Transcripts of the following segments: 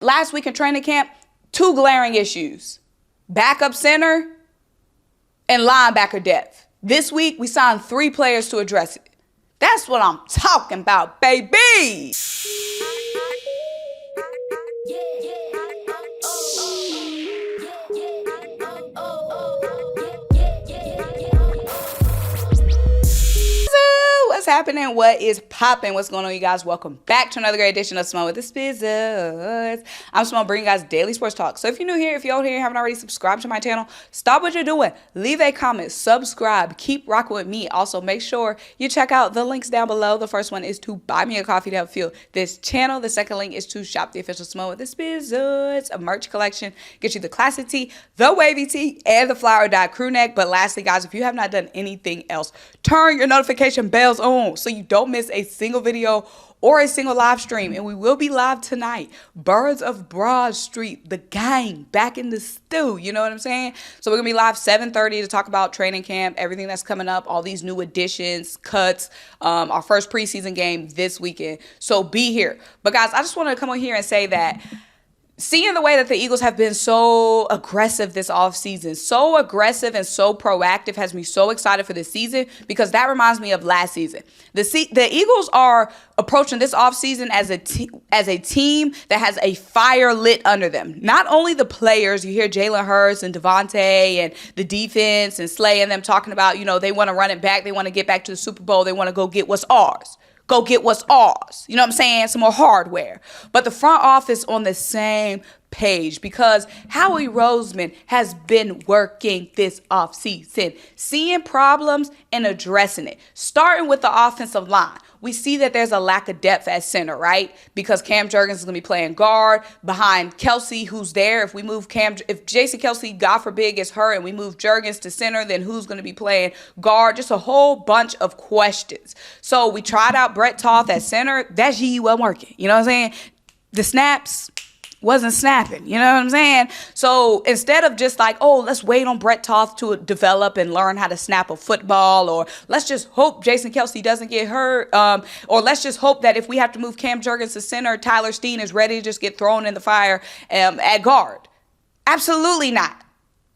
Last week in training camp, 2 glaring issues. Backup center and linebacker depth. This week, we signed 3 players to address it. That's what I'm talking about, baby! What's happening? What is popping? What's going on, you guys? Welcome back to another great edition of SymoneWithTheSports. I'm Symone, bringing you guys daily sports talk. So if you're new here, if you're old here and haven't already subscribed to my channel, stop what you're doing. Leave a comment, subscribe, keep rocking with me. Also, make sure you check out the links down below. The first one is to buy me a coffee to help fuel this channel. The second link is to shop the official SymoneWithTheSports, a merch collection. Get you the classic tee, the wavy tee, and the flower dot crew neck. But lastly, guys, if you have not done anything else, turn your notification bells on so you don't miss a single video or a single live stream. And we will be live tonight. Birds of Broad Street, the gang back in the stew. You know what I'm saying? So we're gonna be live 7:30 to talk about training camp, everything that's coming up, all these new additions, cuts, our first preseason game this weekend. So be here. But guys, I just wanted to come on here and say that seeing the way that the Eagles have been so aggressive this offseason, so aggressive and so proactive, has me so excited for this season, because that reminds me of last season. The Eagles are approaching this offseason as a team that has a fire lit under them. Not only the players, you hear Jalen Hurts and DEVONTA and the defense and Slay and them talking about, you know, they want to run it back, they want to get back to the Super Bowl, they want to go get what's ours. Go get what's ours. You know what I'm saying? Some more hardware. But the front office on the same page, because Howie Roseman has been working this offseason, seeing problems and addressing it. Starting with the offensive line. We see that there's a lack of depth at center, right? Because Cam Jurgens is going to be playing guard behind Kelsey, who's there. If we move if Jason Kelsey, God forbid, gets hurt and we move Jurgens to center, then who's going to be playing guard? Just a whole bunch of questions. So we tried out Brett Toth at center. That G wasn't working. You know what I'm saying? The snaps wasn't snapping, you know what I'm saying? So instead of just like, oh, let's wait on Brett Toth to develop and learn how to snap a football, or let's just hope Jason Kelsey doesn't get hurt, or let's just hope that if we have to move Cam Jurgens to center, Tyler Steen is ready to just get thrown in the fire at guard. Absolutely not.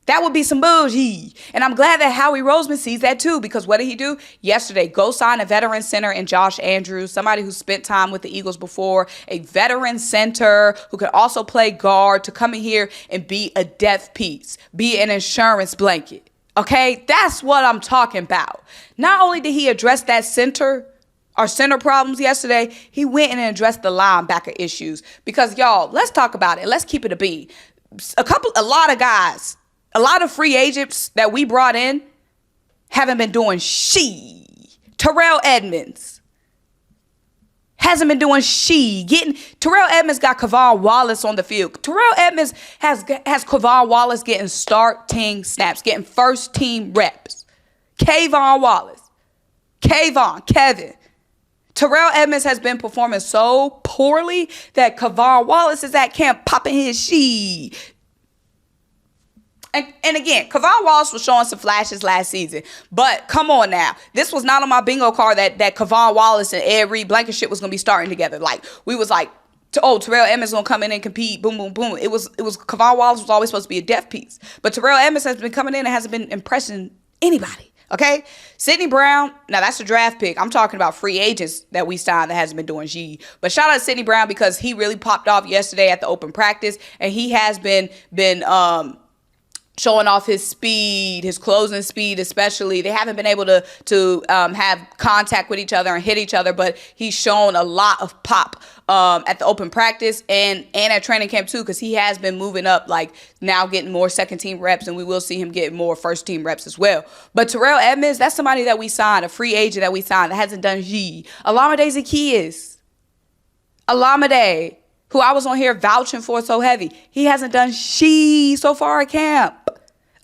That would be some bullshit. And I'm glad that Howie Roseman sees that too, because what did he do yesterday? Go sign a veteran center in Josh Andrews, somebody who spent time with the Eagles before, a veteran center who can also play guard, to come in here and be a depth piece, be an insurance blanket. Okay, that's what I'm talking about. Not only did he address that our center problems yesterday, he went in and addressed the linebacker issues. Because y'all, let's talk about it. Let's keep it a beat. A lot of guys, a lot of free agents that we brought in haven't been doing shit. Terrell Edmunds hasn't been doing shit. Terrell Edmunds got Kevon Wallace on the field. Terrell Edmunds has Kevon Wallace getting starting snaps, getting first team reps. Kevin Wallace. Kevin. Terrell Edmunds has been performing so poorly that Kevon Wallace is at camp popping his shit. And again, Kevon Wallace was showing some flashes last season. But come on now. This was not on my bingo card that Kevon Wallace and Ed Reed Blankenship was going to be starting together. Like, we was like, Terrell Edmunds going to come in and compete. Boom, boom, boom. It was Kevon Wallace was always supposed to be a depth piece. But Terrell Edmunds has been coming in and hasn't been impressing anybody. Okay? Sidney Brown, now that's a draft pick. I'm talking about free agents that we signed that hasn't been doing G. But shout out to Sidney Brown, because he really popped off yesterday at the open practice. And he has been showing off his speed, his closing speed especially. They haven't been able to have contact with each other and hit each other, but he's shown a lot of pop at the open practice and at training camp too, because he has been moving up, like now getting more second team reps, and we will see him get more first team reps as well. But Terrell Edmunds, that's somebody that we signed, a free agent that we signed that hasn't done G. Olamide Zaccheaus. Olamide, who I was on here vouching for so heavy. He hasn't done shit so far at camp.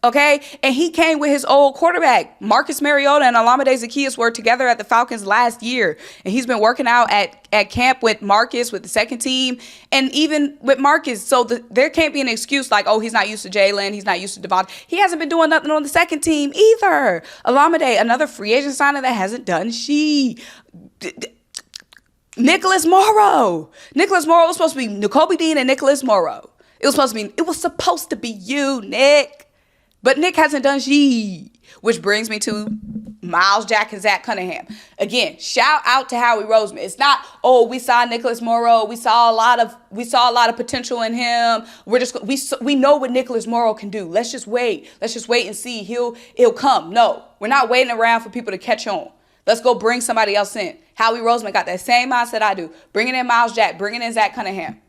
Okay? And he came with his old quarterback. Marcus Mariota and Olamide Zaccheaus were together at the Falcons last year. And he's been working out at camp with Marcus, with the second team, and even with Marcus. So there can't be an excuse like, oh, he's not used to Jalen, he's not used to DEVONTA. He hasn't been doing nothing on the second team either. Olamide, another free agent signing that hasn't done shit. Nicholas Morrow. Nicholas Morrow was supposed to be Nakobe Dean and Nicholas Morrow. It was supposed to be you, Nick. But Nick hasn't done shit. Which brings me to Myles, Jack, and Zach Cunningham. Again, shout out to Howie Roseman. It's not, oh, we saw Nicholas Morrow. We saw a lot of potential in him. We know what Nicholas Morrow can do. Let's just wait. Let's just wait and see. He'll come. No, we're not waiting around for people to catch on. Let's go bring somebody else in. Howie Roseman got that same mindset I do. Bringing in Myles Jack, bringing in Zach Cunningham.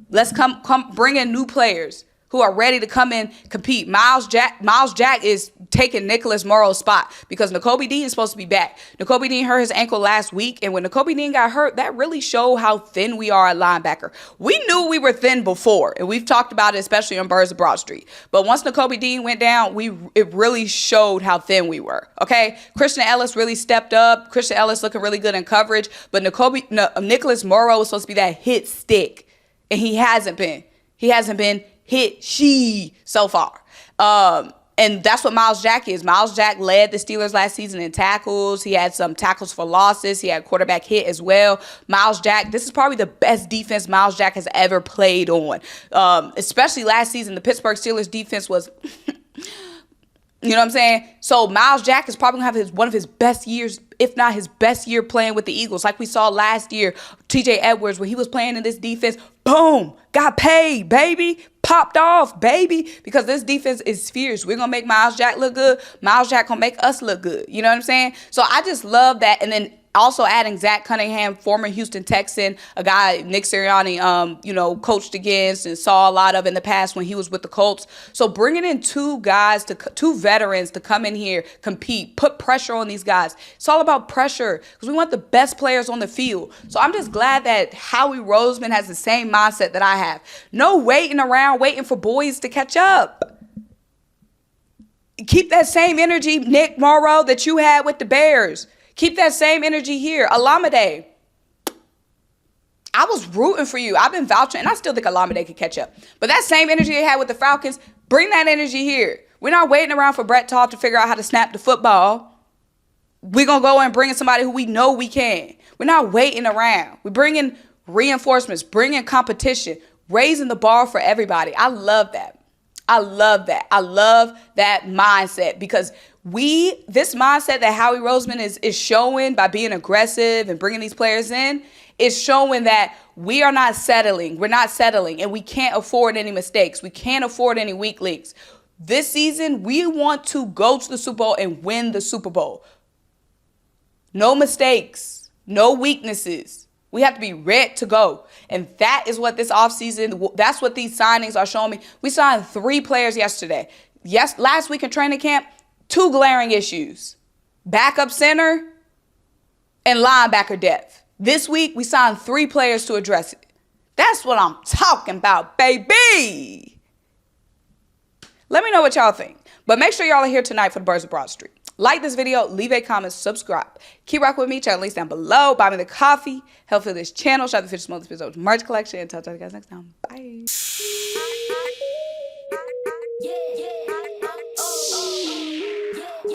Let's come bring in new players who are ready to come in, compete. Myles Jack is taking Nicholas Morrow's spot because Nakobe Dean is supposed to be back. Nakobe Dean hurt his ankle last week, and when Nakobe Dean got hurt, that really showed how thin we are at linebacker. We knew we were thin before, and we've talked about it, especially on Birds of Broad Street. But once Nakobe Dean went down, it really showed how thin we were, okay? Christian Ellis really stepped up. Christian Ellis looking really good in coverage, but Nicholas Morrow was supposed to be that hit stick, and he hasn't been. He hasn't been hit so far. And that's what Myles Jack is. Myles Jack led the Steelers last season in tackles. He had some tackles for losses. He had quarterback hit as well. Myles Jack, this is probably the best defense Myles Jack has ever played on. Especially last season, the Pittsburgh Steelers defense was... You know what I'm saying? So Myles Jack is probably going to have one of his best years, if not his best year playing with the Eagles. Like we saw last year, TJ Edwards, when he was playing in this defense, boom, got paid, baby. Popped off, baby, because this defense is fierce. We're going to make Myles Jack look good. Myles Jack going to make us look good. You know what I'm saying? So I just love that. And then also adding Zach Cunningham, former Houston Texan, a guy Nick Sirianni, coached against and saw a lot of in the past when he was with the Colts. So bringing in two veterans to come in here, compete, put pressure on these guys. It's all about pressure because we want the best players on the field. So I'm just glad that Howie Roseman has the same mindset that I have. No waiting around, waiting for boys to catch up. Keep that same energy, Nick Morrow, that you had with the Bears. Keep that same energy here. Alameda, I was rooting for you. I've been vouching, and I still think Alameda could catch up. But that same energy they had with the Falcons, bring that energy here. We're not waiting around for Brett Todd to figure out how to snap the football. We're going to go and bring in somebody who we know we can. We're not waiting around. We're bringing reinforcements, bringing competition, raising the bar for everybody. I love that. I love that. I love that mindset because this mindset that Howie Roseman is showing by being aggressive and bringing these players in is showing that we are not settling. We're not settling, and we can't afford any mistakes. We can't afford any weak links. This season, we want to go to the Super Bowl and win the Super Bowl. No mistakes, no weaknesses. We have to be ready to go. And that is what this offseason, that's what these signings are showing me. We signed 3 players yesterday. Last week in training camp, 2 glaring issues. Backup center and linebacker depth. This week, we signed 3 players to address it. That's what I'm talking about, baby. Let me know what y'all think. But make sure y'all are here tonight for the Birds of Broad Street. Like this video, leave a comment, subscribe. Keep rocking with me. Check the links down below. Buy me the coffee. Help fill this channel. Shout out to Symone With The Sports merch collection. Until I talk to you guys next time. Bye.